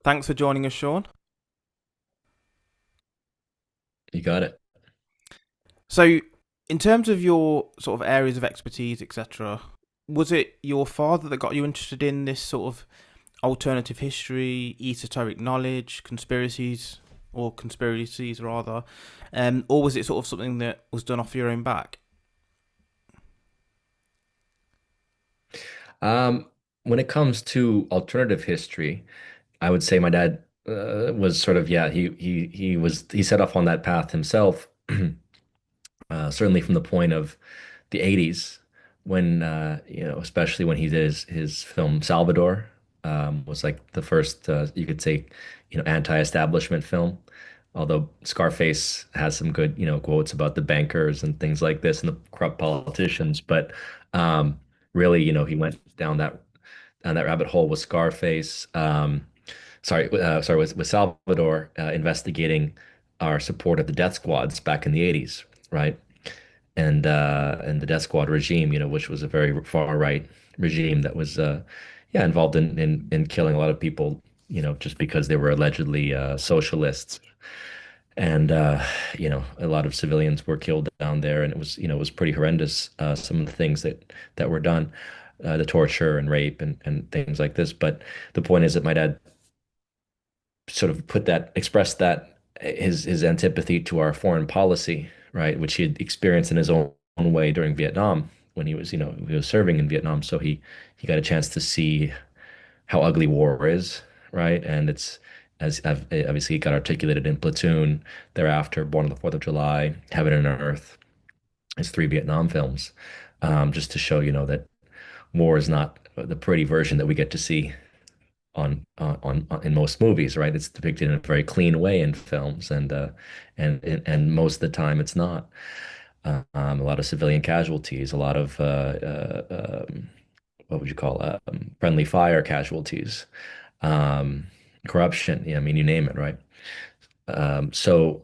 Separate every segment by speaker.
Speaker 1: Thanks for joining us, Sean.
Speaker 2: You got it.
Speaker 1: So, in terms of your sort of areas of expertise, etc., was it your father that got you interested in this sort of alternative history, esoteric knowledge, conspiracies rather, or was it sort of something that was done off your own back?
Speaker 2: Um, when it comes to alternative history, I would say my dad was sort of he set off on that path himself. Certainly from the point of the 80s when especially when he did his film Salvador, was like the first, you could say, anti-establishment film. Although Scarface has some good, quotes about the bankers and things like this and the corrupt politicians, but um, really, he went down that rabbit hole with Scarface. With Salvador, investigating our support of the death squads back in the 80s, right? And the death squad regime, which was a very far right regime that was involved in killing a lot of people, just because they were allegedly socialists. And a lot of civilians were killed down there, and it was pretty horrendous. Some of the things that were done, the torture and rape and things like this. But the point is that my dad sort of expressed that his antipathy to our foreign policy, right, which he had experienced in his own way during Vietnam when he was serving in Vietnam. So he got a chance to see how ugly war is, right? And it's obviously it got articulated in Platoon, thereafter Born on the Fourth of July, Heaven and Earth. It's three Vietnam films, just to show that war is not the pretty version that we get to see on in most movies, right? It's depicted in a very clean way in films, and most of the time it's not. A lot of civilian casualties, a lot of what would you call friendly fire casualties, um, corruption. Yeah, I mean, you name it, right? So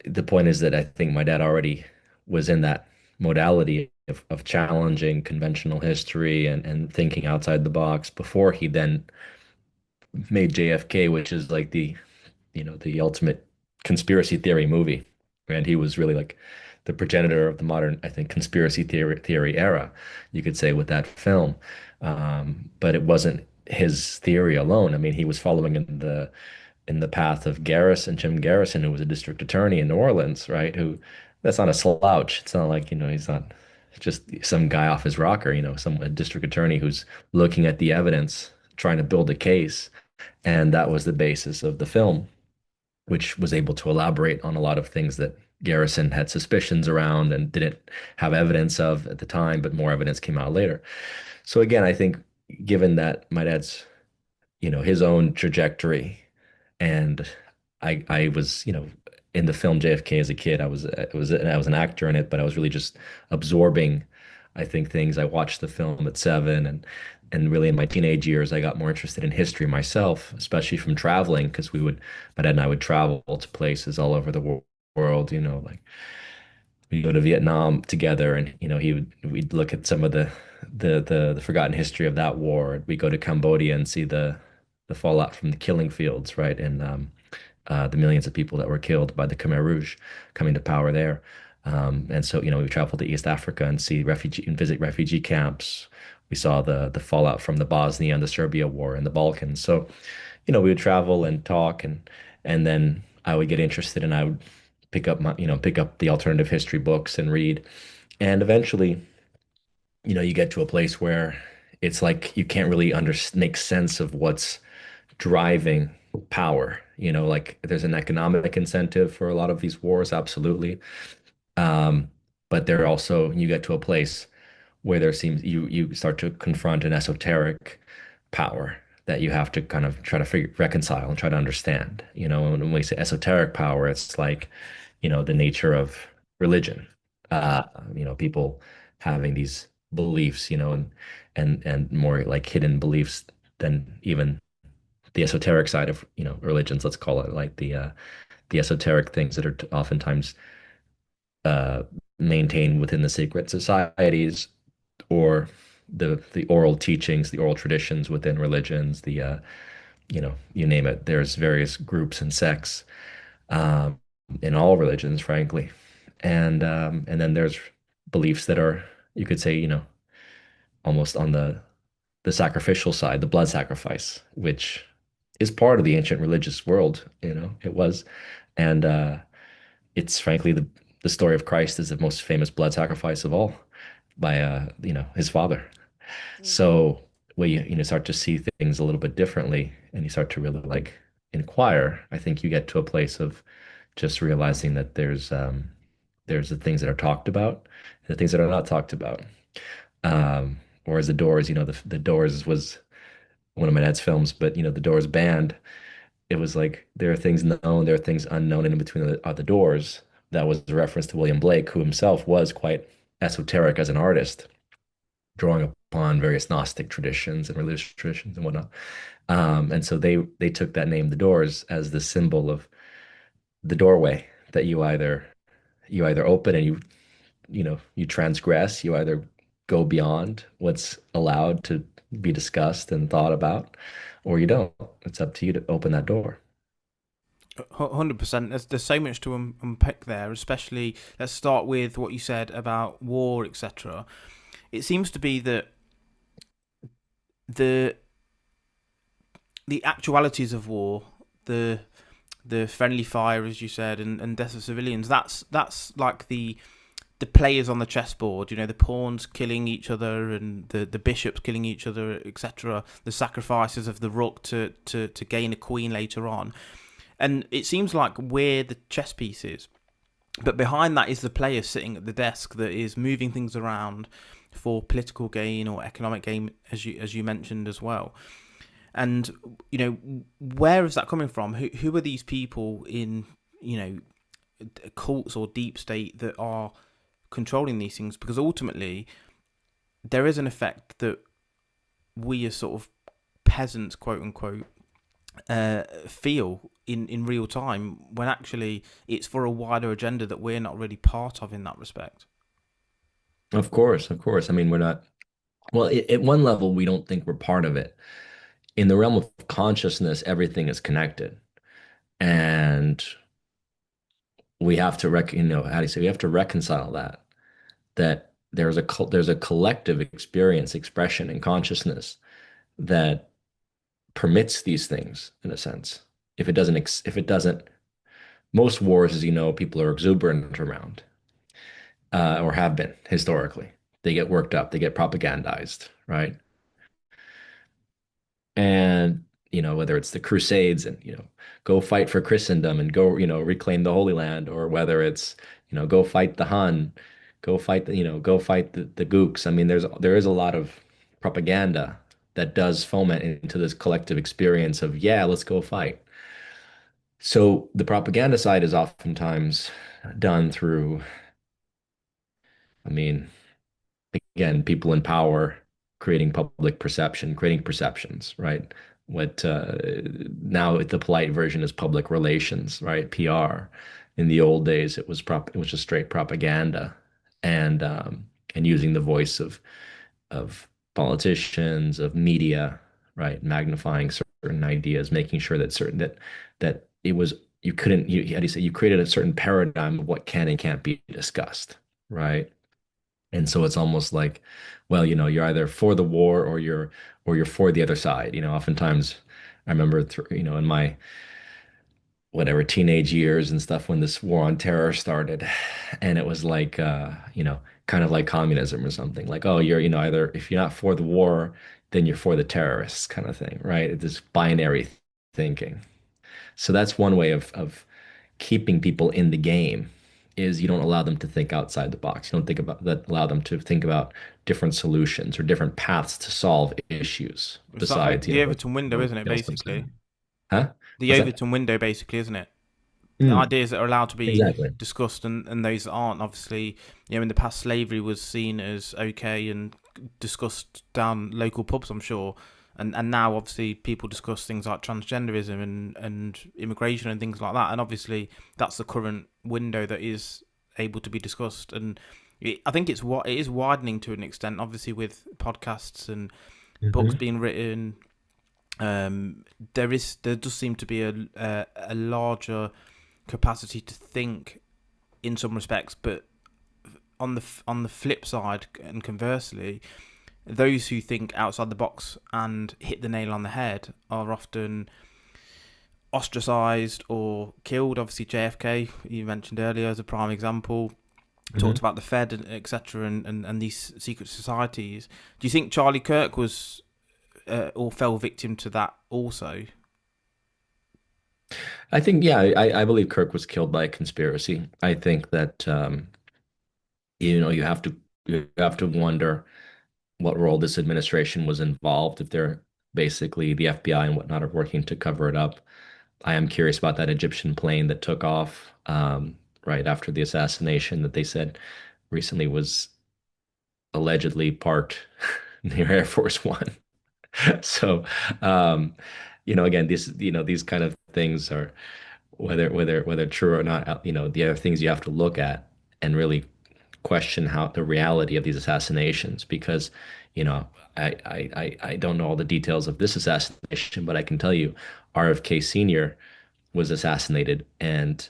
Speaker 2: the point is that I think my dad already was in that modality of challenging conventional history and thinking outside the box before he then made JFK, which is like the ultimate conspiracy theory movie. And he was really like the progenitor of the modern, I think, conspiracy theory era, you could say, with that film. But it wasn't his theory alone. I mean, he was following in the path of Garrison, Jim Garrison, who was a district attorney in New Orleans, right? Who That's not a slouch. It's not like, he's not just some guy off his rocker, a district attorney who's looking at the evidence, trying to build a case. And that was the basis of the film, which was able to elaborate on a lot of things that Garrison had suspicions around and didn't have evidence of at the time, but more evidence came out later. So again, I think given that my dad's, his own trajectory, and I was, in the film JFK as a kid, I was an actor in it, but I was really just absorbing, I think, things. I watched the film at 7, and really in my teenage years, I got more interested in history myself, especially from traveling, because my dad and I would travel to places all over the world, like we go to Vietnam together, and we'd look at some of the forgotten history of that war. We go to Cambodia and see the fallout from the killing fields, right? And the millions of people that were killed by the Khmer Rouge coming to power there. And so, we traveled to East Africa and visit refugee camps. We saw the fallout from the Bosnia and the Serbia war in the Balkans. So, we would travel and talk, and then I would get interested, and I would pick up the alternative history books and read. And eventually, you get to a place where it's like you can't really make sense of what's driving power. Like there's an economic incentive for a lot of these wars, absolutely. Um, but there also you get to a place where there seems you start to confront an esoteric power that you have to kind of try to reconcile and try to understand. And when we say esoteric power, it's like, the nature of religion. Uh, people having these beliefs, and more like hidden beliefs than even the esoteric side of, religions, let's call it, like the esoteric things that are oftentimes uh, maintained within the secret societies, or the oral teachings, the oral traditions within religions, you name it. There's various groups and sects um, in all religions, frankly, and then there's beliefs that are, you could say, almost on the sacrificial side, the blood sacrifice, which is part of the ancient religious world. It was, and it's frankly the story of Christ is the most famous blood sacrifice of all by his father. So when you start to see things a little bit differently and you start to really like inquire, I think you get to a place of just realizing that there's the things that are talked about and the things that are not talked about. Whereas the Doors, the Doors was one of my dad's films, but the Doors band, it was like there are things known, there are things unknown, and in between are the Doors. That was a reference to William Blake, who himself was quite esoteric as an artist, drawing upon various Gnostic traditions and religious traditions and whatnot. And so they took that name, the Doors, as the symbol of the doorway that you either open and you transgress, you either go beyond what's allowed to be discussed and thought about, or you don't. It's up to you to open that door.
Speaker 1: 100%. There's so much to unpick there, especially let's start with what you said about war, etc. It seems to be that the the actualities of war, the friendly fire, as you said, and death of civilians. That's like the players on the chessboard. The pawns killing each other and the bishops killing each other, etc. The sacrifices of the rook to gain a queen later on. And it seems like we're the chess pieces, but behind that is the player sitting at the desk that is moving things around for political gain or economic gain, as you mentioned as well. And where is that coming from? Who are these people in cults or deep state that are controlling these things? Because ultimately, there is an effect that we as sort of peasants, quote unquote, feel in real time, when actually it's for a wider agenda that we're not really part of in that respect.
Speaker 2: Of course, of course. I mean, we're not, well, at one level, we don't think we're part of it. In the realm of consciousness, everything is connected. And we have to how do you say, we have to reconcile that there's a collective experience, expression, and consciousness that permits these things in a sense. If it doesn't, most wars, as you know, people are exuberant around, or have been historically. They get worked up, they get propagandized, right? And whether it's the Crusades and go fight for Christendom and go reclaim the Holy Land, or whether it's go fight the Hun, go fight the Gooks. I mean, there is a lot of propaganda that does foment into this collective experience of, yeah, let's go fight. So the propaganda side is oftentimes done through, I mean, again, people in power creating public perception, creating perceptions, right? What now the polite version is public relations, right? PR. In the old days, it was just straight propaganda, and using the voice of politicians, of media, right? Magnifying certain ideas, making sure that it was you couldn't you how do you say, you created a certain paradigm of what can and can't be discussed, right? And so it's almost like, well, you're either for the war or you're for the other side. Oftentimes I remember in my whatever teenage years and stuff when this war on terror started, and it was like kind of like communism or something. Like, oh, you're either, if you're not for the war, then you're for the terrorists kind of thing, right? It's this binary thinking. So that's one way of keeping people in the game, is you don't allow them to think outside the box. You don't think about that, allow them to think about different solutions or different paths to solve issues
Speaker 1: It's like
Speaker 2: besides,
Speaker 1: the
Speaker 2: what
Speaker 1: Overton window, isn't it?
Speaker 2: everybody else
Speaker 1: Basically,
Speaker 2: saying. Huh?
Speaker 1: the
Speaker 2: What's that?
Speaker 1: Overton window, basically, isn't it?
Speaker 2: Mm,
Speaker 1: Ideas that are allowed to be
Speaker 2: exactly.
Speaker 1: discussed, and those that aren't. Obviously, in the past, slavery was seen as okay and discussed down local pubs, I'm sure. And now, obviously, people discuss things like transgenderism and immigration and things like that. And obviously, that's the current window that is able to be discussed. And I think it is widening to an extent, obviously, with podcasts and books
Speaker 2: Hmm.
Speaker 1: being written, um, there does seem to be a larger capacity to think in some respects, but on the flip side and conversely, those who think outside the box and hit the nail on the head are often ostracized or killed. Obviously, JFK, you mentioned earlier, as a prime example. Talked
Speaker 2: Hmm.
Speaker 1: about the Fed, and etc., and these secret societies. Do you think Charlie Kirk was or fell victim to that also?
Speaker 2: I think, yeah, I believe Kirk was killed by a conspiracy. I think that you have to wonder what role this administration was involved if they're basically the FBI and whatnot are working to cover it up. I am curious about that Egyptian plane that took off right after the assassination that they said recently was allegedly parked near Air Force One. So, um, again, these kind of things are whether true or not, the other things you have to look at and really question how the reality of these assassinations because, you know, I don't know all the details of this assassination, but I can tell you RFK Sr. was assassinated and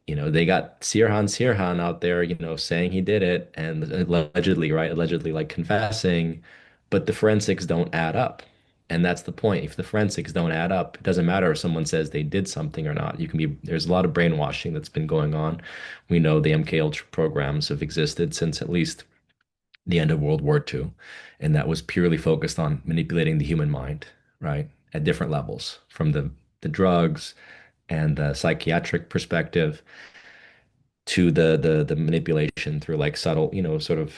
Speaker 2: they got Sirhan out there, saying he did it and allegedly, right? Allegedly like confessing, but the forensics don't add up. And that's the point. If the forensics don't add up, it doesn't matter if someone says they did something or not. There's a lot of brainwashing that's been going on. We know the MK Ultra programs have existed since at least the end of World War II, and that was purely focused on manipulating the human mind, right? At different levels, from the drugs and the psychiatric perspective to the manipulation through like subtle, sort of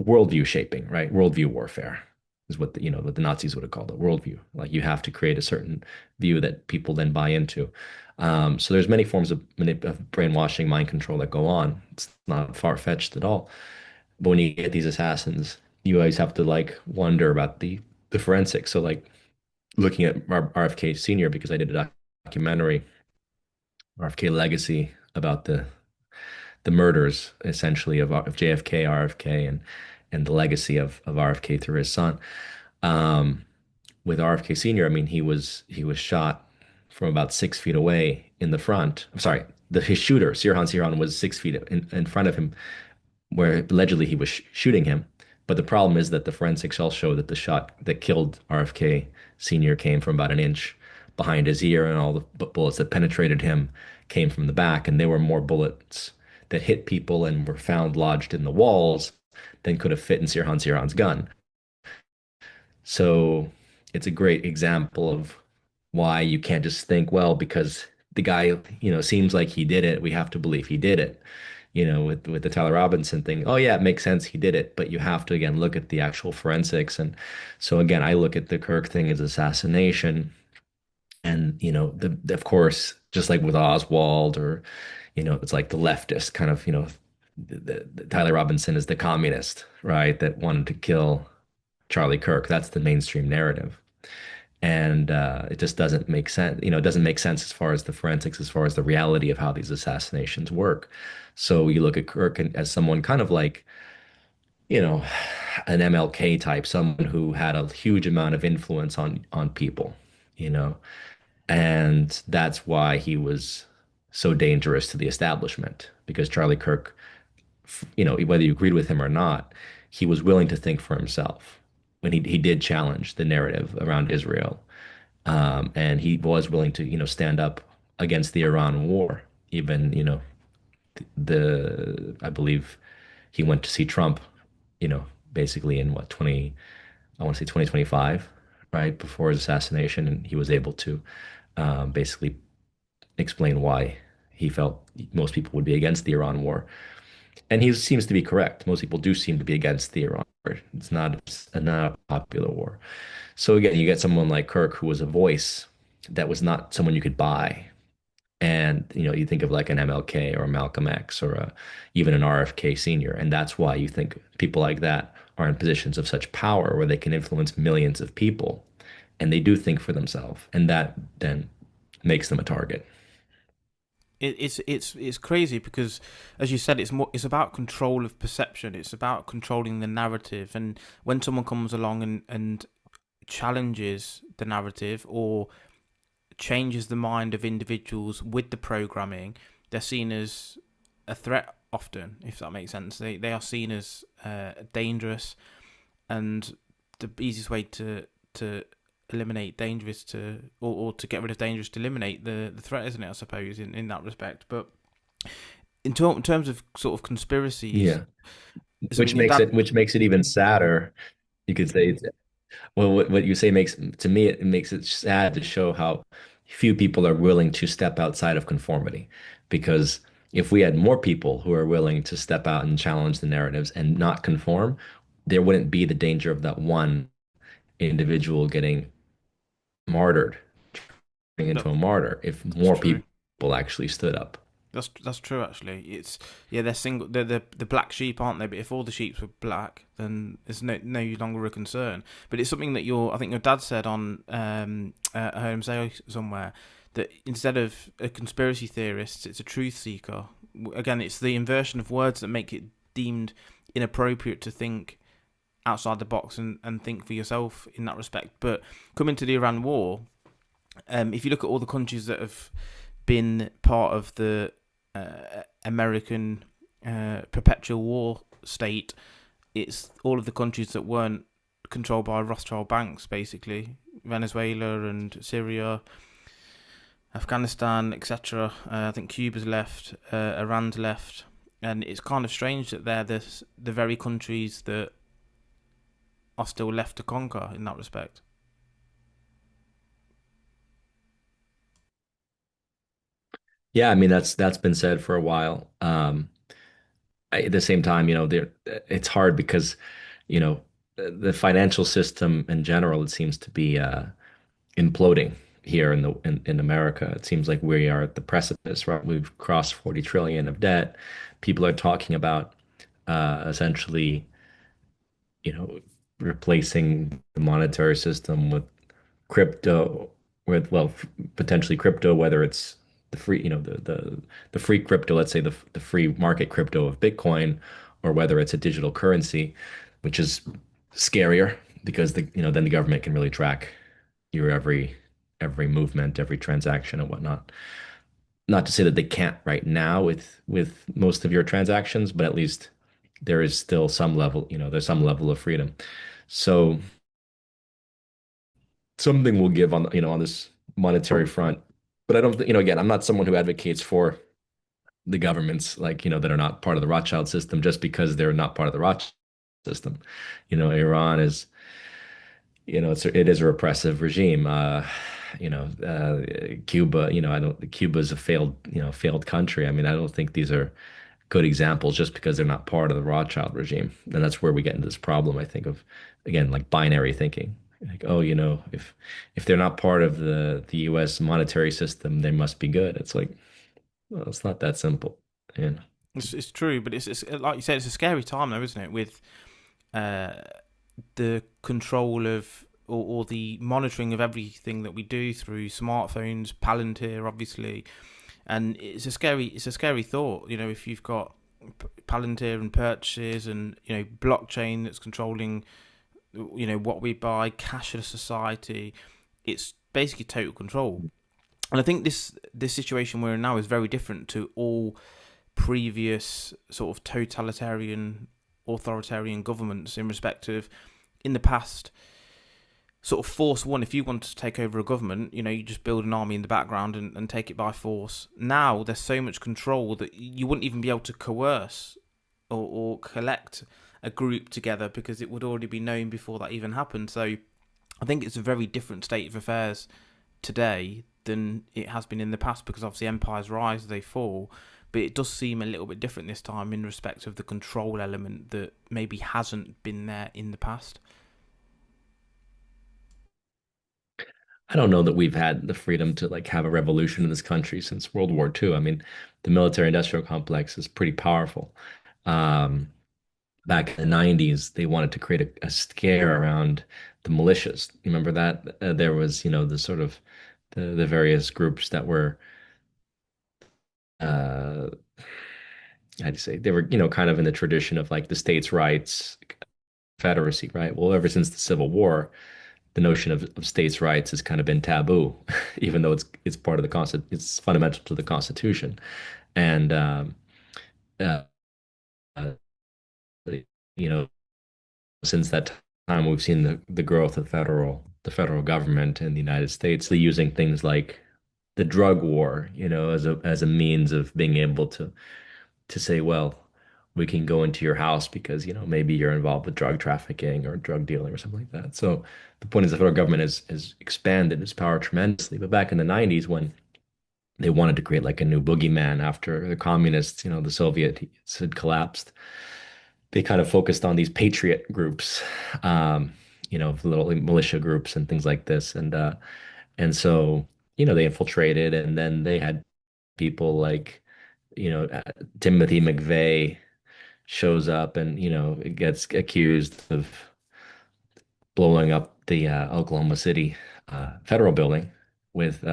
Speaker 2: worldview shaping, right? Worldview warfare is what the Nazis would have called it, worldview. Like you have to create a certain view that people then buy into. So there's many forms of brainwashing, mind control that go on. It's not far-fetched at all. But when you get these assassins, you always have to like wonder about the forensics. So like looking at RFK Sr. because I did a documentary, RFK Legacy, about the murders essentially of JFK, RFK, and the legacy of RFK through his son. Um, with RFK Sr., I mean, he was shot from about 6 feet away in the front. I'm sorry, his shooter, Sirhan, was 6 feet in front of him, where allegedly he was shooting him. But the problem is that the forensics all show that the shot that killed RFK Sr. came from about an inch behind his ear, and all the bullets that penetrated him came from the back, and there were more bullets that hit people and were found lodged in the walls than could have fit in Sirhan's gun. So it's a great example of why you can't just think, well, because the guy, seems like he did it, we have to believe he did it. With the Tyler Robinson thing, oh yeah, it makes sense he did it, but you have to again look at the actual forensics. And so again, I look at the Kirk thing as assassination, and of course, just like with Oswald, or it's like the leftist kind of, the Tyler Robinson is the communist, right? That wanted to kill Charlie Kirk. That's the mainstream narrative. And it just doesn't make sense. It doesn't make sense as far as the forensics, as far as the reality of how these assassinations work. So you look at Kirk as someone kind of like, you know, an MLK type, someone who had a huge amount of influence on people, you know, and that's why he was so dangerous to the establishment because Charlie Kirk, whether you agreed with him or not, he was willing to think for himself when he did challenge the narrative around Israel. And he was willing to, stand up against the Iran war. Even, I believe he went to see Trump, basically in what, I want to say 2025, right before his assassination. And he was able to basically explain why he felt most people would be against the Iran war. And he seems to be correct. Most people do seem to be against the Iran war. It's not a popular war. So again, you get someone like Kirk who was a voice that was not someone you could buy. And you think of like an MLK or a Malcolm X or even an RFK Sr. And that's why you think people like that are in positions of such power where they can influence millions of people. And they do think for themselves. And that then makes them a target.
Speaker 1: It's crazy because, as you said, it's about control of perception. It's about controlling the narrative. And when someone comes along and challenges the narrative or changes the mind of individuals with the programming, they're seen as a threat often, if that makes sense. They are seen as dangerous, and the easiest way to eliminate danger is to or to get rid of danger is to eliminate the threat, isn't it? I suppose in that respect. But in terms of sort of conspiracies,
Speaker 2: Yeah,
Speaker 1: something your dad.
Speaker 2: which makes it even sadder. You could say, well, what you say makes to me it makes it sad to show how few people are willing to step outside of conformity. Because if we had more people who are willing to step out and challenge the narratives and not conform, there wouldn't be the danger of that one individual getting martyred, turning
Speaker 1: That,
Speaker 2: into a martyr if
Speaker 1: that's
Speaker 2: more
Speaker 1: true.
Speaker 2: people actually stood up.
Speaker 1: That's true. Actually, it's yeah. They're single. They're the black sheep, aren't they? But if all the sheep were black, then it's no longer a concern. But it's something that I think your dad said on I heard him say somewhere that instead of a conspiracy theorist, it's a truth seeker. Again, it's the inversion of words that make it deemed inappropriate to think outside the box and think for yourself in that respect. But coming to the Iran war, if you look at all the countries that have been part of the American perpetual war state, it's all of the countries that weren't controlled by Rothschild banks, basically Venezuela and Syria, Afghanistan, etc. I think Cuba's left, Iran's left, and it's kind of strange that they're the very countries that are still left to conquer in that respect.
Speaker 2: Yeah, I mean that's been said for a while. At the same time, it's hard because, you know, the financial system in general, it seems to be imploding here in America. It seems like we are at the precipice, right? We've crossed 40 trillion of debt. People are talking about essentially, you know, replacing the monetary system with crypto, with potentially crypto, whether it's the free, the free crypto, let's say the free market crypto of Bitcoin, or whether it's a digital currency, which is scarier because then the government can really track your every movement, every transaction and whatnot. Not to say that they can't right now with most of your transactions, but at least there is still some level, there's some level of freedom. So something will give on this monetary front. But I don't, again, I'm not someone who advocates for the governments that are not part of the Rothschild system just because they're not part of the Rothschild system. Iran is, it is a repressive regime. Cuba, I don't, Cuba's a failed country. I mean, I don't think these are good examples just because they're not part of the Rothschild regime. And that's where we get into this problem, I think, of again, like binary thinking. Like, oh, if they're not part of the US monetary system, they must be good. It's like, well, it's not that simple. And
Speaker 1: It's true, but it's like you said, it's a scary time though, isn't it? With uh, the control of or the monitoring of everything that we do through smartphones, Palantir, obviously, and it's a scary thought. If you've got Palantir and purchases, and blockchain that's controlling, what we buy, cashless society, it's basically total control. And I think this situation we're in now is very different to all previous sort of totalitarian, authoritarian governments in respect of in the past sort of force one. If you want to take over a government, you just build an army in the background and take it by force. Now there's so much control that you wouldn't even be able to coerce or collect a group together because it would already be known before that even happened. So I think it's a very different state of affairs today than it has been in the past, because obviously empires rise, they fall, but it does seem a little bit different this time in respect of the control element that maybe hasn't been there in the past.
Speaker 2: I don't know that we've had the freedom to like have a revolution in this country since World War II. I mean, the military industrial complex is pretty powerful. Um, Back in the 90s, they wanted to create a scare around the militias. You remember that? There was, the sort of the various groups that were, uh, how do you say, they were, kind of in the tradition of like the states' rights, Confederacy, right? Well, ever since the Civil War, the notion of states' rights has kind of been taboo, even though it's part of the it's fundamental to the Constitution. And uh, uh, you know, since that time, we've seen the growth of the federal government in the United States, using things like the drug war, as a means of being able to say, well, we can go into your house because, maybe you're involved with drug trafficking or drug dealing or something like that. So the point is the federal government has expanded its power tremendously. But back in the 90s, when they wanted to create like a new boogeyman after the communists, the Soviets had collapsed, they kind of focused on these patriot groups, um, little militia groups and things like this. And so, they infiltrated, and then they had people like, Timothy McVeigh shows up and, gets accused of blowing up the Oklahoma City federal building with,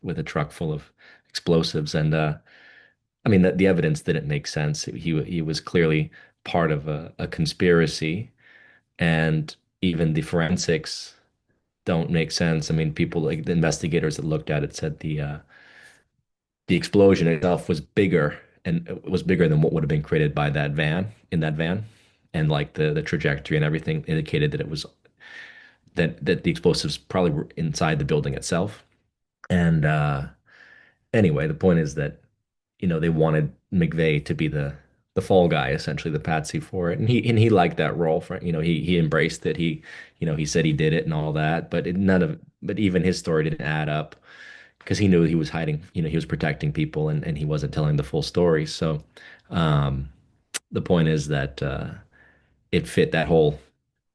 Speaker 2: with a truck full of explosives. And I mean, the evidence didn't make sense. He was clearly part of a conspiracy, and even the forensics don't make sense. I mean, people like the investigators that looked at it said the explosion itself was bigger, and it was bigger than what would have been created by that van, and like the trajectory and everything indicated that it was that the explosives probably were inside the building itself. And anyway, the point is that they wanted McVeigh to be the fall guy, essentially the patsy for it, and he liked that role. For he embraced it. He said he did it and all that, but but even his story didn't add up because he knew he was hiding. He was protecting people, and he wasn't telling the full story. So um, the point is that it fit that whole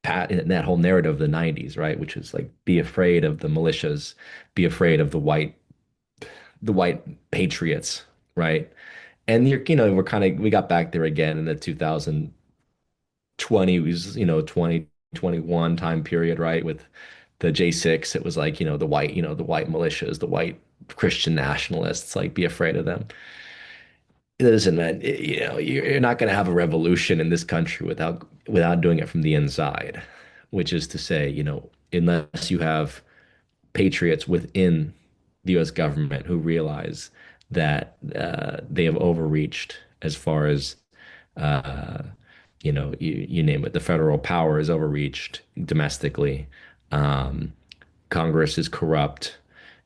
Speaker 2: narrative of the 90s, right? Which is like, be afraid of the militias, be afraid of the white patriots, right? And we got back there again in the 2020s, 2021 time period, right? With the J6, it was like, the white militias, the white Christian nationalists, like, be afraid of them. Listen, man, you're not going to have a revolution in this country without doing it from the inside, which is to say, unless you have patriots within the U.S. government who realize that they have overreached as far as you name it, the federal power is overreached domestically. Um, Congress is corrupt.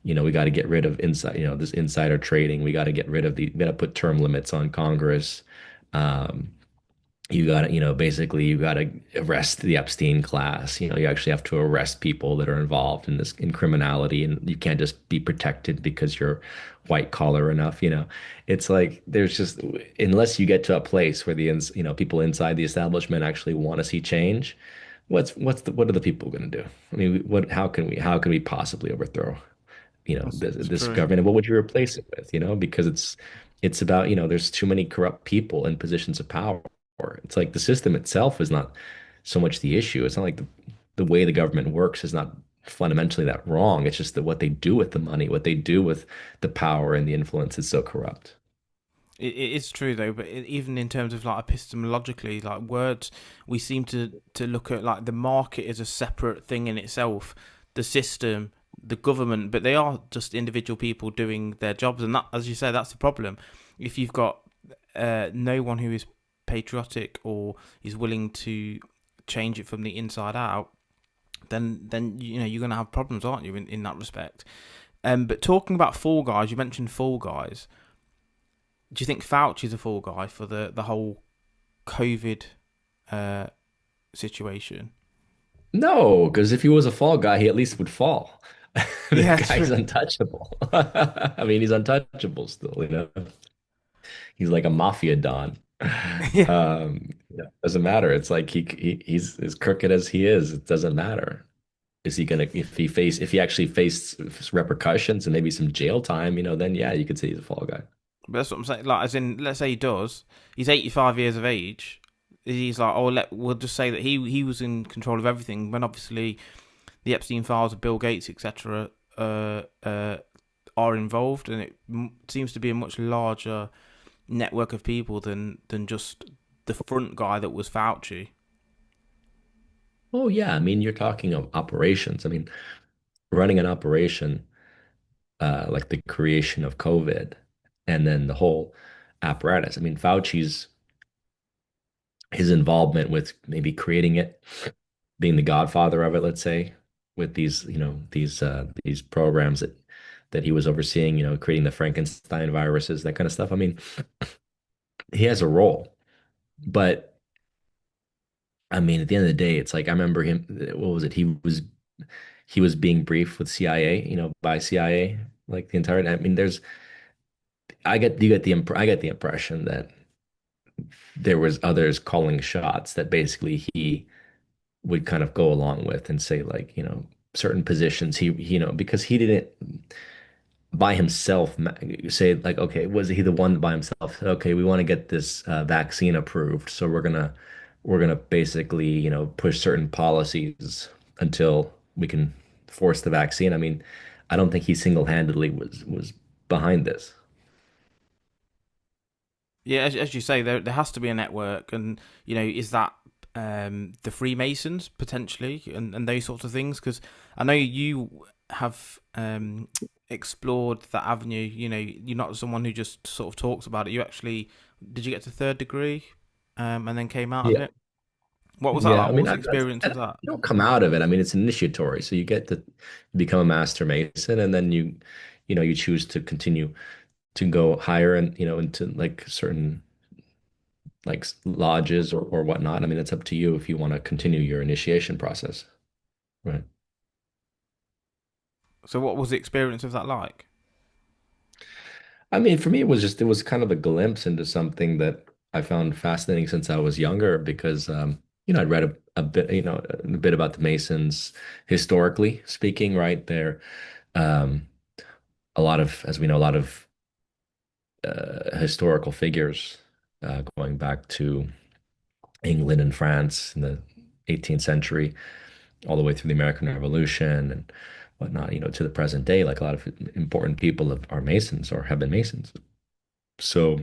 Speaker 2: We got to get rid of this insider trading. We got to get rid of we got to put term limits on Congress. Um, you got to, basically you got to arrest the Epstein class. You actually have to arrest people that are involved in criminality, and you can't just be protected because you're white collar enough. It's like there's just, unless you get to a place where people inside the establishment actually want to see change, what are the people going to do? I mean, how can we possibly overthrow
Speaker 1: That's
Speaker 2: this
Speaker 1: true.
Speaker 2: government? And what would you replace it with? Because it's about, there's too many corrupt people in positions of power. It's like the system itself is not so much the issue. It's not like the way the government works is not fundamentally that wrong. It's just that what they do with the money, what they do with the power and the influence is so corrupt.
Speaker 1: It is true though, but even in terms of like epistemologically, like words, we seem to look at like the market as a separate thing in itself, the system, the government, but they are just individual people doing their jobs, and that, as you say, that's the problem. If you've got no one who is patriotic or is willing to change it from the inside out, then you're going to have problems, aren't you, in that respect? But talking about Fall Guys, you mentioned Fall Guys. Do you think Fauci's a fall guy for the whole COVID uh, situation?
Speaker 2: No, because if he was a fall guy, he at least would fall. The
Speaker 1: Yeah,
Speaker 2: guy's
Speaker 1: true.
Speaker 2: untouchable. I mean, he's untouchable still. He's like a mafia don.
Speaker 1: Yeah,
Speaker 2: Doesn't matter. It's like he's as crooked as he is. It doesn't matter. Is he gonna if he actually faced repercussions and maybe some jail time, then yeah, you could say he's a fall guy.
Speaker 1: but that's what I'm saying. Like, as in, let's say he does. He's 85 years of age. He's like, oh, we'll just say that he was in control of everything. When obviously the Epstein files of Bill Gates, etc., are involved, and it seems to be a much larger network of people than just the front guy that was Fauci.
Speaker 2: Oh yeah, I mean you're talking of operations. I mean running an operation like the creation of COVID and then the whole apparatus. I mean Fauci's his involvement with maybe creating it, being the godfather of it, let's say, with these, these programs that he was overseeing, creating the Frankenstein viruses, that kind of stuff. I mean, he has a role, but I mean, at the end of the day, it's like I remember him. What was it? He was being briefed with CIA, by CIA, like the entire. I mean, I get the impression that there was others calling shots that basically he would kind of go along with and say like, certain positions because he didn't by himself say like, okay, was he the one by himself? Okay, we want to get this vaccine approved, so we're gonna basically, push certain policies until we can force the vaccine. I mean, I don't think he single-handedly was behind this.
Speaker 1: Yeah, as you say, there has to be a network, and is that the Freemasons potentially, and those sorts of things? Because I know you have explored that avenue. You're not someone who just sort of talks about it. You actually did you get to third degree, and then came out of
Speaker 2: Yeah.
Speaker 1: it? What was that
Speaker 2: Yeah,
Speaker 1: like?
Speaker 2: I
Speaker 1: What
Speaker 2: mean,
Speaker 1: was the experience of that?
Speaker 2: you don't come out of it. I mean, it's initiatory. So you get to become a master mason, and then you choose to continue to go higher and, into like certain like lodges or whatnot. I mean, it's up to you if you want to continue your initiation process. Right.
Speaker 1: So, what was the experience of that like?
Speaker 2: I mean, for me, it was kind of a glimpse into something that I found fascinating since I was younger because, I'd read a bit, a bit about the Masons historically speaking, right? There, um, a lot of, as we know, a lot of historical figures going back to England and France in the 18th century, all the way through the American Revolution and whatnot, to the present day. Like a lot of important people are Masons or have been Masons. So,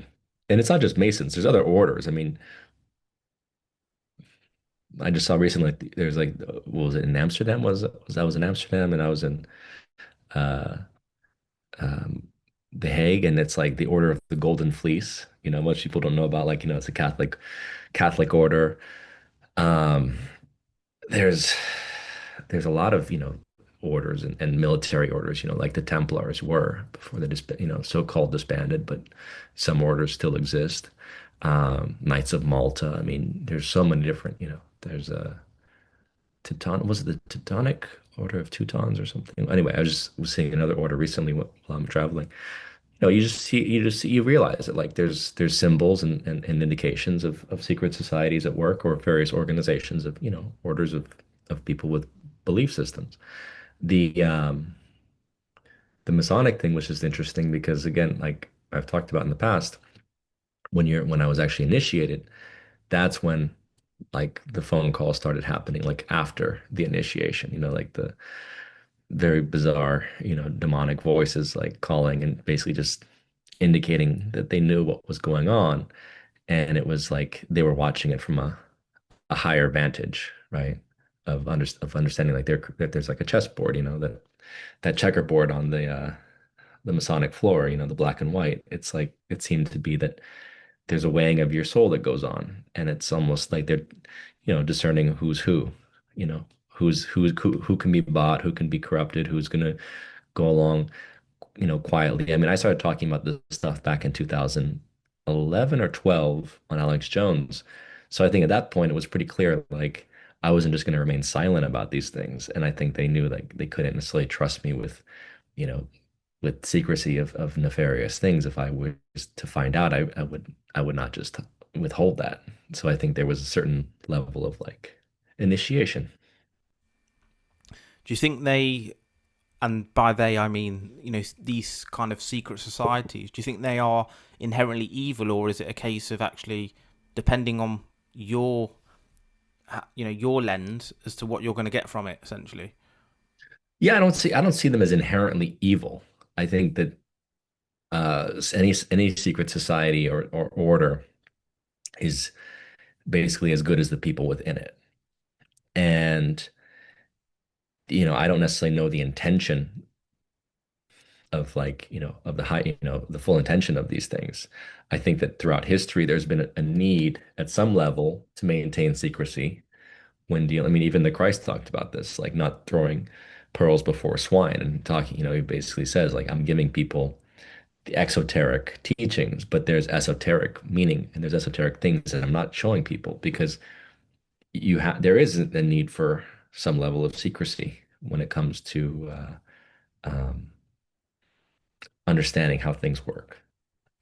Speaker 2: and it's not just Masons, there's other orders. I mean, I just saw recently there's like, what was it in Amsterdam? I was in Amsterdam and I was in uh, um, The Hague, and it's like the Order of the Golden Fleece. Most people don't know about like, it's a Catholic order. Um, there's there's a lot of orders and military orders, like the Templars were before they so-called disbanded, but some orders still exist. Knights of Malta. I mean, there's so many different, there's a Teuton, was it the Teutonic Order of Teutons or something? Anyway, was seeing another order recently while I'm traveling. You realize that like there's symbols and indications of secret societies at work or various organizations of, orders of people with belief systems. The Masonic thing was just interesting because again, like I've talked about in the past, when I was actually initiated, that's when like the phone calls started happening, like after the initiation, like the very bizarre, demonic voices like calling and basically just indicating that they knew what was going on. And it was like they were watching it from a higher vantage, right? Of understanding like that there's like a chessboard, that checkerboard on the Masonic floor, the black and white. It's like it seemed to be that there's a weighing of your soul that goes on, and it's almost like they're, discerning who's who, who can be bought, who can be corrupted, who's gonna go along, quietly. I mean, I started talking about this stuff back in 2011 or 12 on Alex Jones. So I think at that point it was pretty clear, like I wasn't just going to remain silent about these things. And I think they knew like they couldn't necessarily trust me you know, with secrecy of nefarious things. If I was to find out, I would not just withhold that. So I think there was a certain level of like initiation.
Speaker 1: Do you think they, and by they I mean these kind of secret societies? Do you think they are inherently evil, or is it a case of actually depending on your your lens as to what you're going to get from it, essentially?
Speaker 2: Yeah, I don't see them as inherently evil. I think that any secret society or order is basically as good as the people within it. And, I don't necessarily know the intention of, like, of the high, the full intention of these things. I think that throughout history, there's been a need at some level to maintain secrecy when dealing. I mean, even the Christ talked about this, like not throwing pearls before swine and talking, he basically says, like, I'm giving people the exoteric teachings, but there's esoteric meaning and there's esoteric things that I'm not showing people because there is a need for some level of secrecy when it comes to understanding how things work.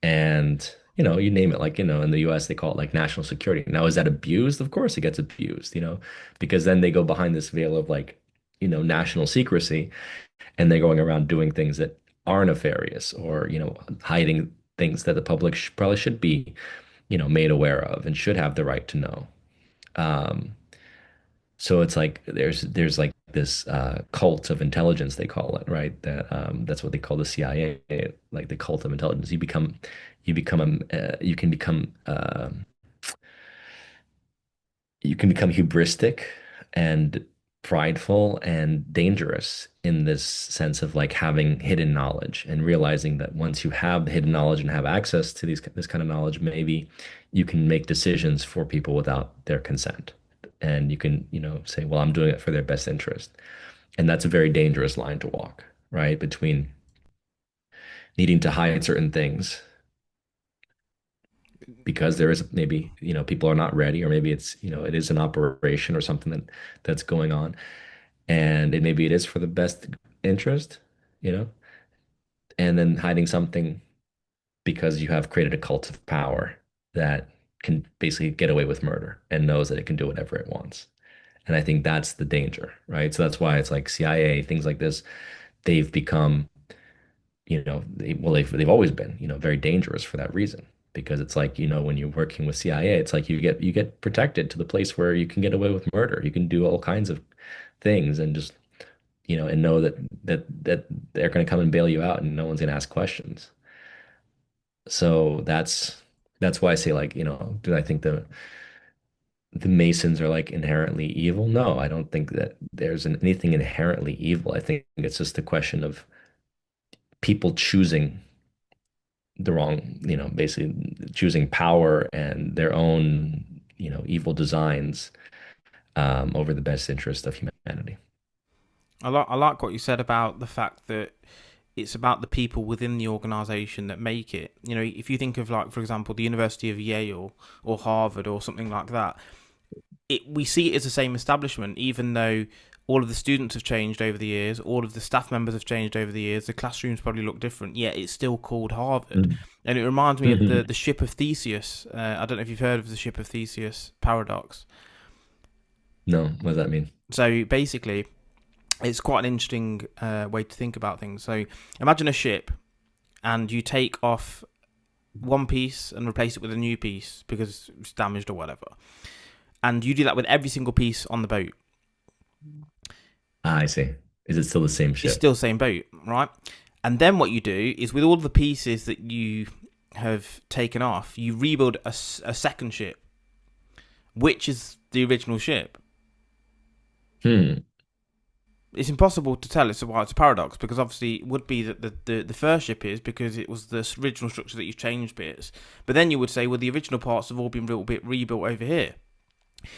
Speaker 2: And, you name it, like, in the US, they call it like national security. Now, is that abused? Of course it gets abused, because then they go behind this veil of, like, national secrecy, and they're going around doing things that are nefarious, or, hiding things that the public probably should be, made aware of and should have the right to know. Um, so it's like there's like this cult of intelligence, they call it, right? That's what they call the CIA, like the cult of intelligence. You can become hubristic and prideful and dangerous in this sense of, like, having hidden knowledge and realizing that once you have the hidden knowledge and have access to this kind of knowledge, maybe you can make decisions for people without their consent. And you can, say, well, I'm doing it for their best interest. And that's a very dangerous line to walk, right? Between needing to hide certain things because there is maybe, people are not ready, or maybe it's, it is an operation or something that's going on, and maybe it is for the best interest, you know, and then hiding something because you have created a cult of power that can basically get away with murder and knows that it can do whatever it wants. And I think that's the danger, right? So that's why it's like CIA, things like this, they've become, they've always been, very dangerous for that reason. Because it's like, when you're working with CIA, it's like you get protected to the place where you can get away with murder. You can do all kinds of things and just, and know that they're going to come and bail you out and no one's going to ask questions. So that's why I say, like, do I think the Masons are, like, inherently evil? No, I don't think that there's anything inherently evil. I think it's just a question of people choosing the wrong, basically choosing power and their own, evil designs over the best interest of humanity.
Speaker 1: I like what you said about the fact that it's about the people within the organization that make it. If you think of, like, for example, the University of Yale or Harvard or something like that, we see it as the same establishment, even though all of the students have changed over the years, all of the staff members have changed over the years, the classrooms probably look different, yet it's still called Harvard.
Speaker 2: Mm.
Speaker 1: And it reminds me of the,
Speaker 2: Mhm.
Speaker 1: the ship of Theseus. I don't know if you've heard of the ship of Theseus paradox.
Speaker 2: No, what does that mean?
Speaker 1: So basically, it's quite an interesting way to think about things. So imagine a ship, and you take off one piece and replace it with a new piece because it's damaged or whatever. And you do that with every single piece on the boat.
Speaker 2: Ah, I see. Is it still the same
Speaker 1: It's
Speaker 2: ship?
Speaker 1: still the same boat, right? And then what you do is, with all the pieces that you have taken off, you rebuild a second ship, which is the original ship.
Speaker 2: Hmm.
Speaker 1: It's impossible to tell. It's why it's a paradox, because obviously it would be that the first ship is because it was the original structure that you've changed bits. But then you would say, well, the original parts have all been a little bit rebuilt over here.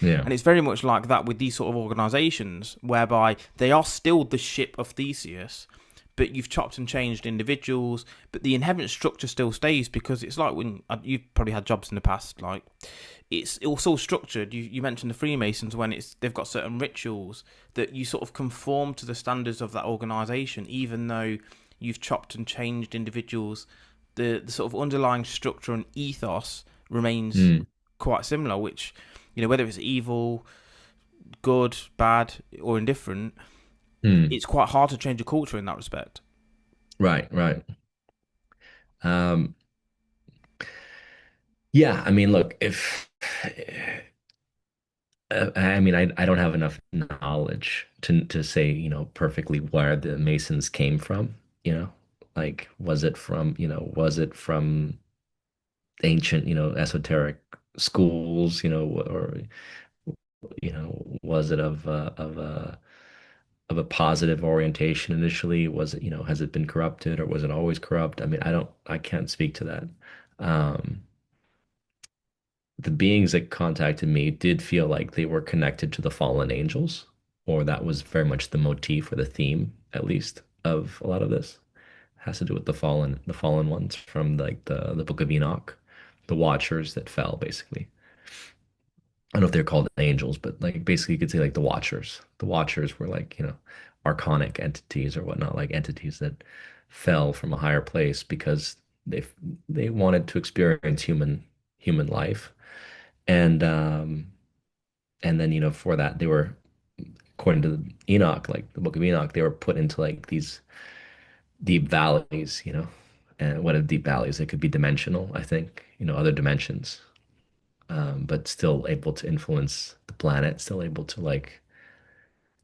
Speaker 2: Yeah.
Speaker 1: And it's very much like that with these sort of organisations, whereby they are still the ship of Theseus, but you've chopped and changed individuals, but the inherent structure still stays, because it's like when you've probably had jobs in the past, like it's all structured. You mentioned the Freemasons, when they've got certain rituals that you sort of conform to the standards of that organisation, even though you've chopped and changed individuals. The sort of underlying structure and ethos remains
Speaker 2: Hmm.
Speaker 1: quite similar, which, whether it's evil, good, bad, or indifferent,
Speaker 2: Hmm.
Speaker 1: it's quite hard to change a culture in that respect.
Speaker 2: Right, right. Um, yeah, I mean, look, if I mean, I don't have enough knowledge to say, perfectly where the Masons came from, like, was it from ancient, esoteric schools, or Was it of a positive orientation initially? Was it, has it been corrupted or was it always corrupt? I mean, I can't speak to that. Um, the beings that contacted me did feel like they were connected to the fallen angels, or that was very much the motif or the theme, at least, of a lot of this. It has to do with the fallen ones from like the Book of Enoch, the Watchers that fell, basically. I don't know if they're called angels, but like basically you could say like the Watchers. The Watchers were like, archonic entities or whatnot, like entities that fell from a higher place because they they wanted to experience human life. And and then, for that they were, according to Enoch, like the Book of Enoch, they were put into like these deep valleys, And what are deep valleys? It could be dimensional, I think, other dimensions, but still able to influence the planet, still able to like,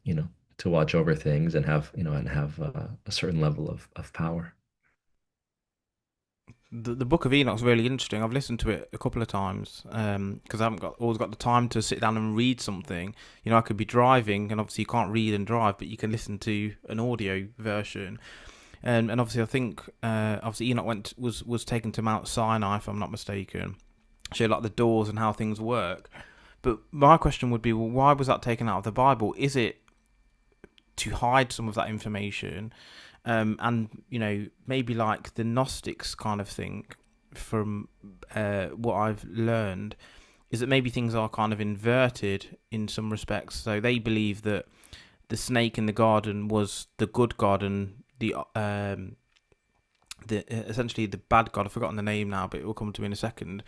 Speaker 2: you know, to watch over things and have a certain level of power.
Speaker 1: The Book of Enoch's really interesting. I've listened to it a couple of times because I haven't got always got the time to sit down and read something. I could be driving, and obviously you can't read and drive, but you can listen to an audio version. And obviously, I think obviously Enoch was taken to Mount Sinai, if I'm not mistaken. Show like the doors and how things work. But my question would be, well, why was that taken out of the Bible? Is it to hide some of that information? And maybe like the Gnostics kind of thing, from what I've learned, is that maybe things are kind of inverted in some respects. So they believe that the snake in the garden was the good God, and the essentially the bad God. I've forgotten the name now, but it will come to me in a second.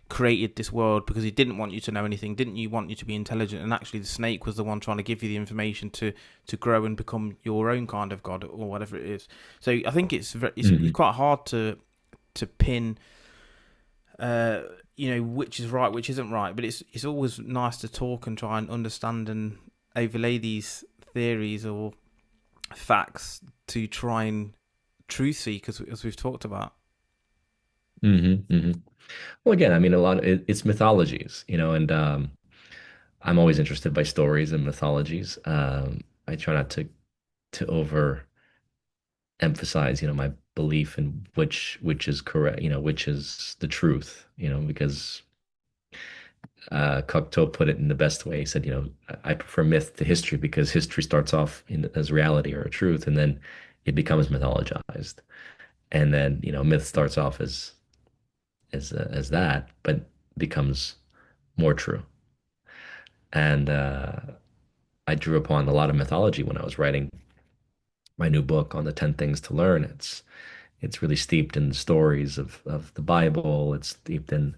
Speaker 1: Created this world because he didn't want you to know anything, didn't you want you to be intelligent, and actually the snake was the one trying to give you the information to grow and become your own kind of god or whatever it is. So I think it's
Speaker 2: Hmm.
Speaker 1: quite hard to pin which is right, which isn't right, but it's always nice to talk and try and understand and overlay these theories or facts to try and truth seek, as we've talked about.
Speaker 2: Hmm. Well, again, I mean, a lot of it's mythologies, and I'm always interested by stories and mythologies. I try not to over emphasize, my belief in which is correct, which is the truth, because Cocteau put it in the best way. He said, I prefer myth to history because history starts off as reality or a truth, and then it becomes mythologized, and then myth starts off as that, but becomes more true. And I drew upon a lot of mythology when I was writing my new book on the 10 things to learn. It's really steeped in the stories of the Bible. It's steeped in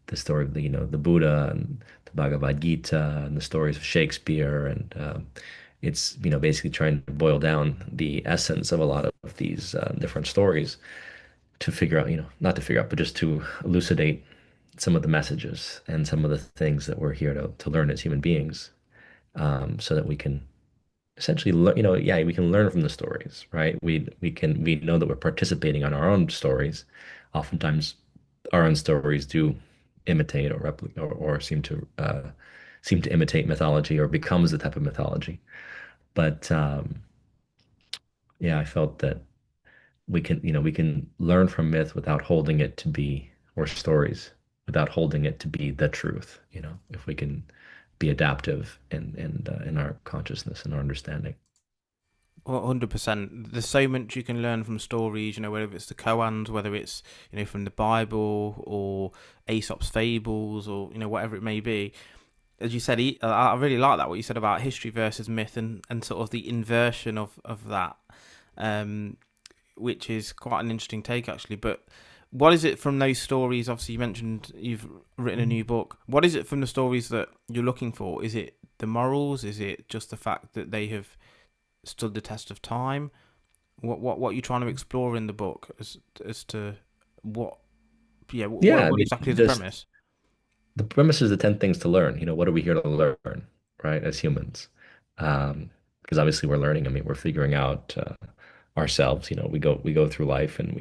Speaker 2: the story of the Buddha and the Bhagavad Gita and the stories of Shakespeare. And it's, basically trying to boil down the essence of a lot of these different stories to figure out, not to figure out, but just to elucidate some of the messages and some of the things that we're here to learn as human beings, so that we can essentially learn, yeah, we can learn from the stories, right? We know that we're participating on our own stories. Oftentimes, our own stories do imitate or replicate or seem to imitate mythology or becomes the type of mythology. But yeah, I felt that we can learn from myth without holding it to be, or stories without holding it to be the truth. If we can be adaptive in our consciousness and our understanding.
Speaker 1: 100%. There's so much you can learn from stories, whether it's the koans, whether it's, from the Bible or Aesop's fables or, whatever it may be. As you said, I really like that, what you said about history versus myth and sort of the inversion of that, um, which is quite an interesting take, actually. But what is it from those stories? Obviously, you mentioned you've written a new book. What is it from the stories that you're looking for? Is it the morals? Is it just the fact that they have stood the test of time? What are you trying to explore in the book as to what? Yeah,
Speaker 2: Yeah, I
Speaker 1: what
Speaker 2: mean,
Speaker 1: exactly is the
Speaker 2: just
Speaker 1: premise?
Speaker 2: the premise is the 10 things to learn. What are we here to learn, right, as humans? Because obviously we're learning. I mean, we're figuring out ourselves. We go through life and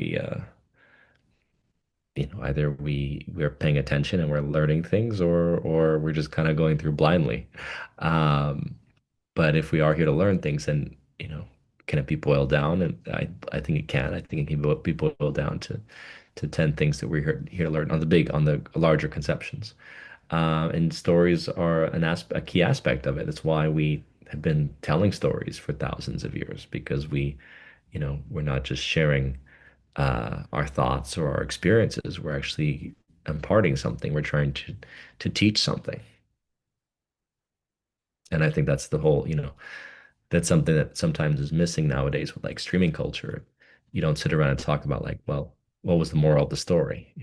Speaker 2: either we're paying attention and we're learning things, or we're just kind of going through blindly. Um, but if we are here to learn things, then can it be boiled down? And I think it can. I think it can be boiled down to 10 things that we're here to learn on the larger conceptions. And stories are a key aspect of it. That's why we have been telling stories for thousands of years, because we're not just sharing our thoughts or our experiences. We're actually imparting something. We're trying to teach something. And I think that's the whole, that's something that sometimes is missing nowadays with like streaming culture. You don't sit around and talk about like, well, what was the moral of the story?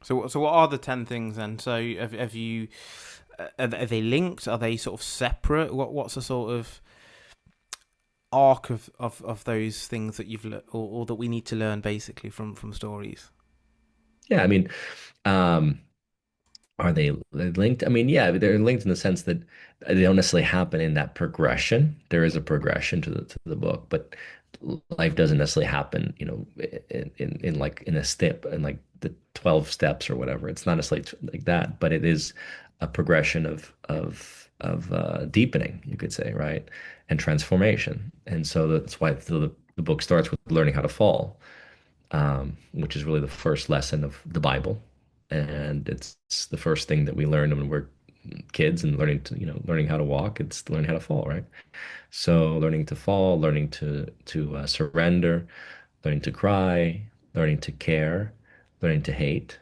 Speaker 1: So what are the 10 things then? So have you are they linked? Are they sort of separate? What's the sort of arc of those things that you've or that we need to learn basically from stories?
Speaker 2: Yeah, I mean, um, are they linked? I mean, yeah, they're linked in the sense that they don't necessarily happen in that progression. There is a progression to the book, but life doesn't necessarily happen, in like in a step in like the 12 steps or whatever. It's not necessarily like that, but it is a progression of deepening, you could say, right? And transformation. And so that's why the book starts with learning how to fall, which is really the first lesson of the Bible. And it's the first thing that we learn when we're kids and learning how to walk. It's learning how to fall, right? So learning to fall, learning to surrender, learning to cry, learning to care, learning to hate,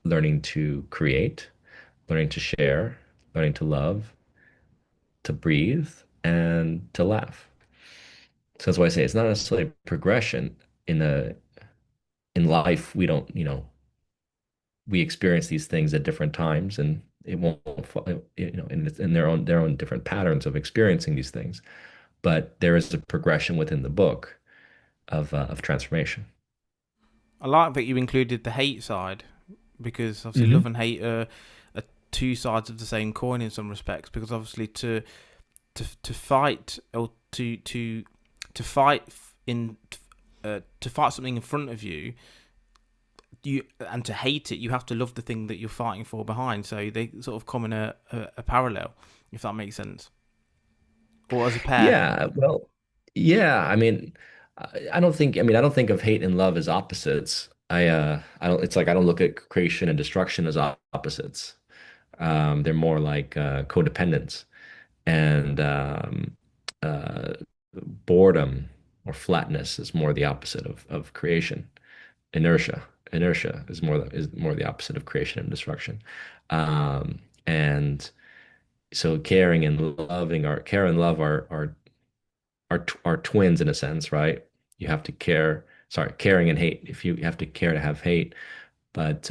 Speaker 2: learning to create, learning to share, learning to love, to breathe, and to laugh. So that's why I say it's not necessarily progression in a in life. We don't, we experience these things at different times, and it won't, in their own different patterns of experiencing these things. But there is a progression within the book of transformation.
Speaker 1: I like that you included the hate side because obviously love
Speaker 2: Hmm.
Speaker 1: and hate are two sides of the same coin in some respects. Because obviously to fight or to fight in to fight something in front of you, and to hate it, you have to love the thing that you're fighting for behind. So they sort of come in a parallel, if that makes sense, or as a pair.
Speaker 2: Yeah, well, yeah. I mean, I don't think. I mean, I don't think of hate and love as opposites. I don't. It's like I don't look at creation and destruction as opposites. They're more like codependence. And boredom or flatness is more the opposite of creation. Inertia is more the opposite of creation and destruction. And so caring and loving are care and love are twins in a sense, right? You have to care. Sorry, caring and hate. If you have to care to have hate, but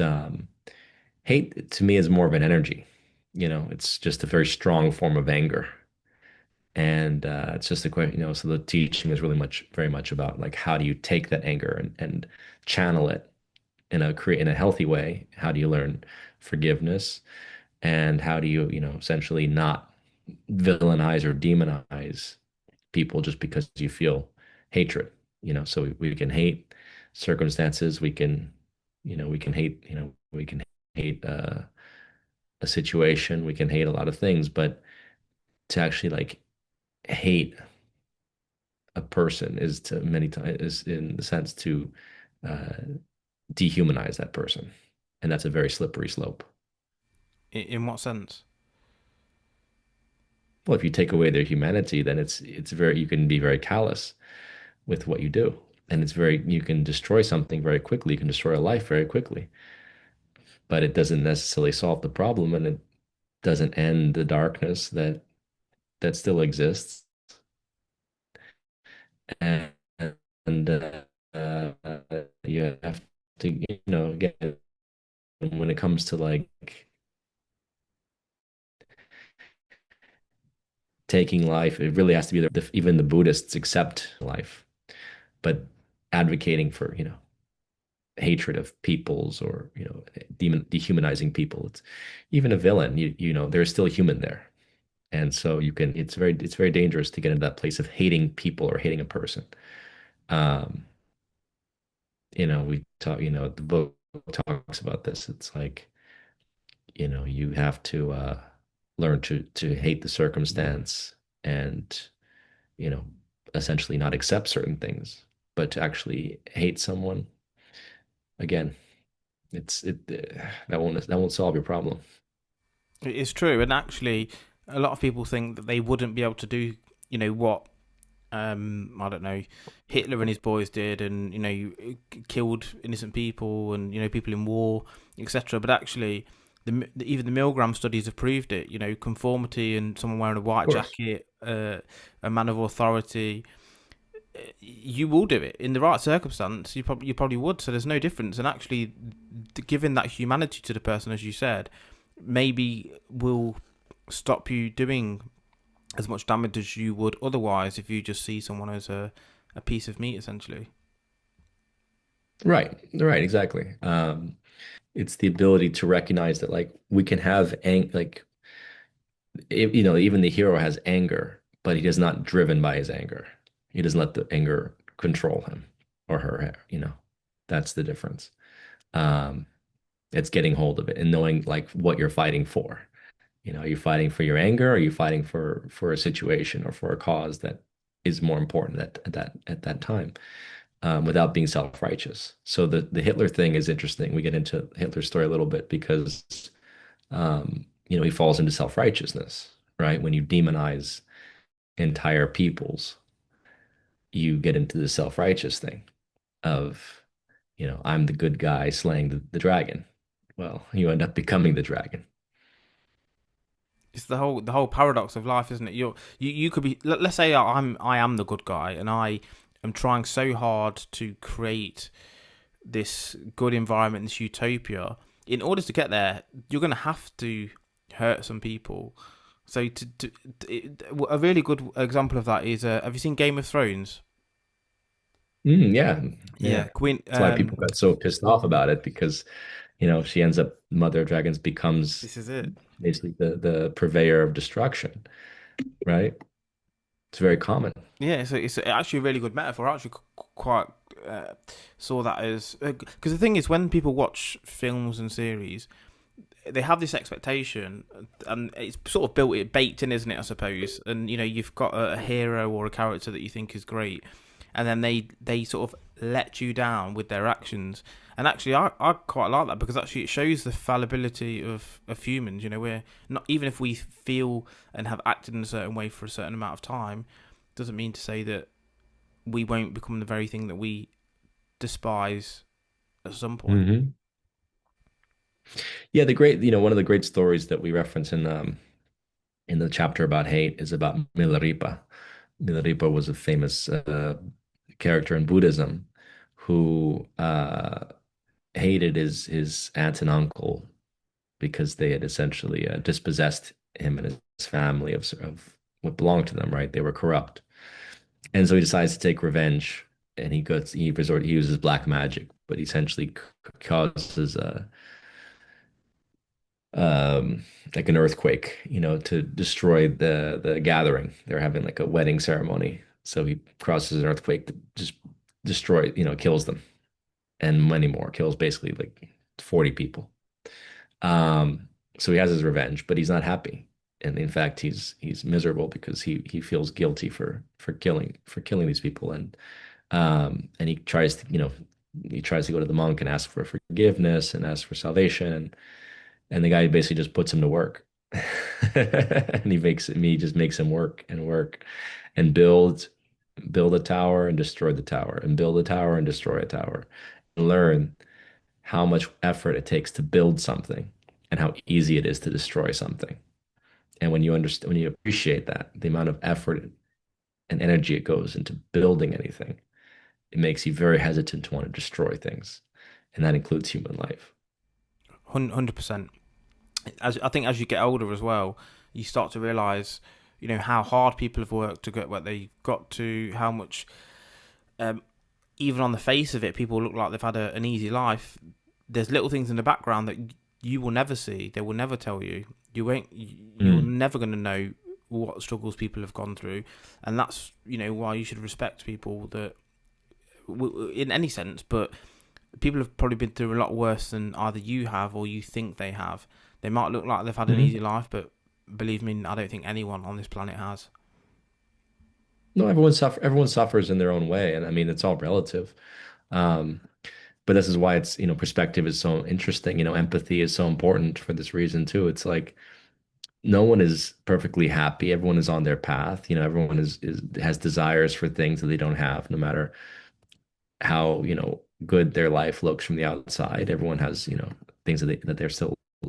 Speaker 2: hate to me is more of an energy. It's just a very strong form of anger. And it's just a question, so the teaching is very much about like how do you take that anger and channel it in a healthy way? How do you learn forgiveness? And how do you, essentially not villainize or demonize people just because you feel hatred? So we can hate circumstances, we can hate, we can hate a situation, we can hate a lot of things, but to actually like hate a person is to many times is in the sense to uh, dehumanize that person, and that's a very slippery slope.
Speaker 1: In what sense?
Speaker 2: Well, if you take away their humanity, then it's very you can be very callous with what you do, and you can destroy something very quickly. You can destroy a life very quickly, but it doesn't necessarily solve the problem, and it doesn't end the darkness that still exists. And you have to, get when it comes to like taking life, it really has to be even the Buddhists accept life, but advocating for, hatred of peoples or, dehumanizing people. It's even a villain, there's still a human there. And so it's very dangerous to get into that place of hating people or hating a person. Um, We talk, the book talks about this. It's like, you have to learn to hate the circumstance and, you know, essentially not accept certain things, but to actually hate someone. Again, that won't solve your problem.
Speaker 1: It is true, and actually, a lot of people think that they wouldn't be able to do, what I don't know, Hitler and his boys did, and killed innocent people, and people in war, etc. But actually, even the Milgram studies have proved it. Conformity and someone wearing a
Speaker 2: Of
Speaker 1: white
Speaker 2: course.
Speaker 1: jacket, a man of authority, you will do it in the right circumstance. You probably would. So there's no difference. And actually, giving that humanity to the person, as you said, maybe will stop you doing as much damage as you would otherwise if you just see someone as a piece of meat, essentially.
Speaker 2: Right, right, exactly. It's the ability to recognize that, like, we can have like, even the hero has anger, but he is not driven by his anger. He doesn't let the anger control him or her. That's the difference. Um, it's getting hold of it and knowing, like, what you're fighting for. Are you fighting for your anger? Or are you fighting for a situation or for a cause that is more important at that time, without being self-righteous? So the Hitler thing is interesting. We get into Hitler's story a little bit because he falls into self-righteousness, right? When you demonize entire peoples, you get into the self-righteous thing of, I'm the good guy slaying the dragon. Well, you end up becoming the dragon.
Speaker 1: It's the whole paradox of life, isn't it? You could be. Let's say I am the good guy, and I am trying so hard to create this good environment, this utopia. In order to get there, you're going to have to hurt some people. So a really good example of that is, have you seen Game of Thrones?
Speaker 2: Yeah,
Speaker 1: Yeah,
Speaker 2: yeah.
Speaker 1: Queen.
Speaker 2: That's why people got so pissed off about it because, she ends up, Mother of Dragons becomes
Speaker 1: This is it.
Speaker 2: basically the purveyor of destruction, right? It's very common.
Speaker 1: Yeah, so it's actually a really good metaphor. I actually quite uh, saw that as, because the thing is, when people watch films and series, they have this expectation, and it's sort of baked in, isn't it? I suppose. And you've got a hero or a character that you think is great, and then they sort of let you down with their actions. And actually, I quite like that, because actually it shows the fallibility of humans. We're not, even if we feel and have acted in a certain way for a certain amount of time, doesn't mean to say that we won't become the very thing that we despise at some point.
Speaker 2: Hmm. Yeah, the great, one of the great stories that we reference in the chapter about hate is about Milarepa. Milarepa was a famous character in Buddhism who hated his aunt and uncle because they had essentially dispossessed him and his family of what belonged to them, right? They were corrupt. And so he decides to take revenge, and he uses black magic, but he essentially causes like an earthquake, to destroy the gathering. They're having like a wedding ceremony. So he crosses an earthquake to just destroy, kills them, and many more, kills basically like 40 people. Um, so he has his revenge, but he's not happy. And in fact, he's miserable because he feels guilty for killing these people. And he tries to go to the monk and ask for forgiveness and ask for salvation. And the guy basically just puts him to work. And he just makes him work and work and build a tower and destroy the tower and build a tower and destroy a tower, and learn how much effort it takes to build something and how easy it is to destroy something. And when you appreciate that, the amount of effort and energy it goes into building anything, it makes you very hesitant to want to destroy things. And that includes human life.
Speaker 1: 100%. As I think, as you get older as well, you start to realize, how hard people have worked to get where they got to, how much, um, even on the face of it, people look like they've had an easy life. There's little things in the background that you will never see. They will never tell you. You won't. You're
Speaker 2: Mm.
Speaker 1: never going to know what struggles people have gone through, and that's why you should respect people that, in any sense. But people have probably been through a lot worse than either you have or you think they have. They might look like they've had an
Speaker 2: Hmm.
Speaker 1: easy life, but believe me, I don't think anyone on this planet has.
Speaker 2: No, everyone suffers in their own way, and I mean it's all relative. Um, but this is why it's, perspective is so interesting. Empathy is so important for this reason too. It's like no one is perfectly happy. Everyone is on their path. Everyone is has desires for things that they don't have, no matter how, good their life looks from the outside. Everyone has, things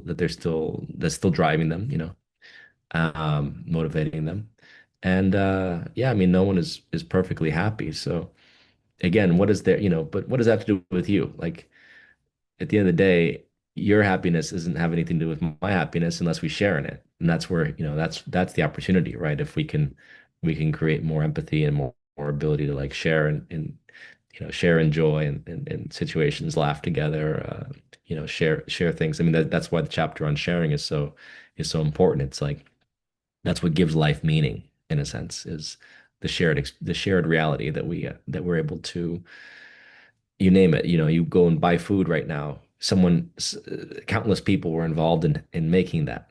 Speaker 2: that's still driving them, motivating them. And yeah, I mean, no one is perfectly happy. So again, but what does that have to do with you? Like at the end of the day, your happiness doesn't have anything to do with my happiness unless we share in it. And that's where, that's the opportunity, right? If we can create more empathy and more ability to like share and share in joy and situations, laugh together, share things. I mean, that's why the chapter on sharing is so important. It's like that's what gives life meaning in a sense, is the shared reality that we're able to, you name it. You go and buy food right now. Countless people were involved in making that,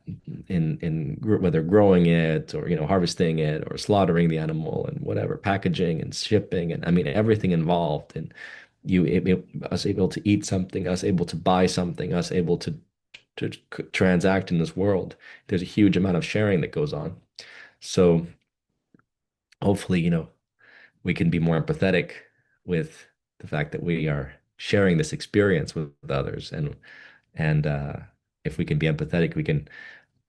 Speaker 2: whether growing it or harvesting it or slaughtering the animal and whatever, packaging and shipping, and I mean everything involved. And us able to eat something, us able to buy something, us able to transact in this world. There's a huge amount of sharing that goes on. So hopefully, we can be more empathetic with the fact that we are sharing this experience with others. And if we can be empathetic, we can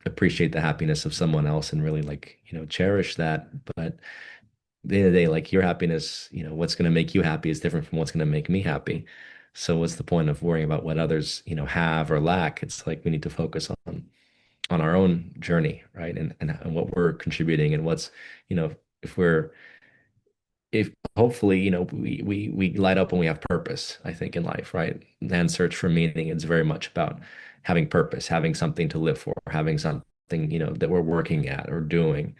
Speaker 2: appreciate the happiness of someone else and really like, cherish that. But at the end of the day, like your happiness, what's going to make you happy is different from what's going to make me happy. So what's the point of worrying about what others, have or lack? It's like we need to focus on our own journey, right? And what we're contributing and you know, if we're if hopefully, we light up when we have purpose, I think, in life, right? And search for meaning. It's very much about having purpose, having something to live for, having something, that we're working at or doing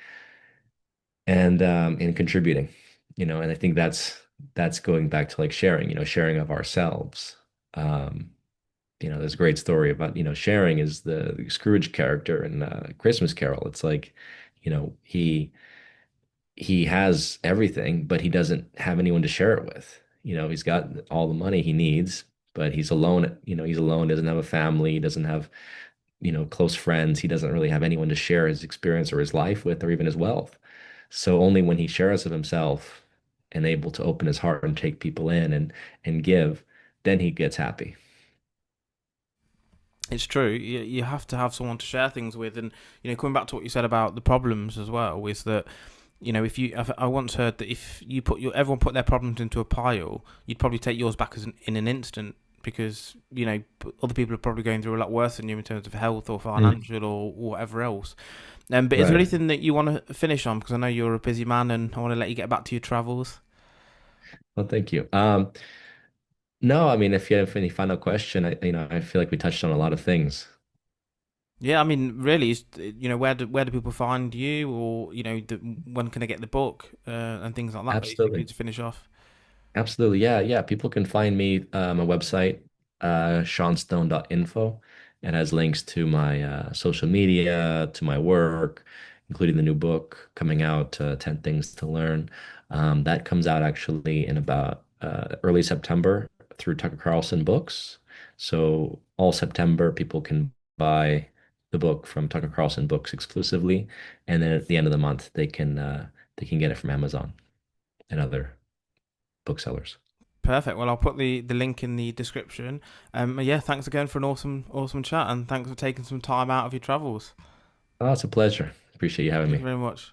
Speaker 2: and contributing, and I think that's going back to like sharing, sharing of ourselves. Um, there's a great story about, sharing is the Scrooge character in Christmas Carol. It's like, he has everything, but he doesn't have anyone to share it with. He's got all the money he needs, but he's alone. He's alone, doesn't have a family, doesn't have, close friends. He doesn't really have anyone to share his experience or his life with, or even his wealth. So only when he shares of himself and able to open his heart and take people in and give, then he gets happy.
Speaker 1: It's true. You have to have someone to share things with, and coming back to what you said about the problems as well, is that if you, I once heard that if you everyone put their problems into a pile, you'd probably take yours back in an instant because other people are probably going through a lot worse than you in terms of health or
Speaker 2: Mm.
Speaker 1: financial or whatever else. But is there
Speaker 2: Right.
Speaker 1: anything that you want to finish on? Because I know you're a busy man, and I want to let you get back to your travels.
Speaker 2: Well, thank you. No, I mean, if you have any final question, I feel like we touched on a lot of things.
Speaker 1: Yeah, I mean, really, where do people find you, or when can they get the book and things like that? Basically,
Speaker 2: Absolutely.
Speaker 1: to finish off.
Speaker 2: Absolutely. Yeah. Yeah. People can find me, my website, seanstone.info. It has links to my social media, to my work, including the new book coming out, 10 Things to Learn. That comes out actually in about early September through Tucker Carlson Books. So all September, people can buy the book from Tucker Carlson Books exclusively. And then at the end of the month, they can get it from Amazon and other booksellers.
Speaker 1: Perfect. Well, I'll put the link in the description. Yeah, thanks again for an awesome chat, and thanks for taking some time out of your travels.
Speaker 2: Oh, it's a pleasure. Appreciate you having
Speaker 1: Thank you
Speaker 2: me.
Speaker 1: very much.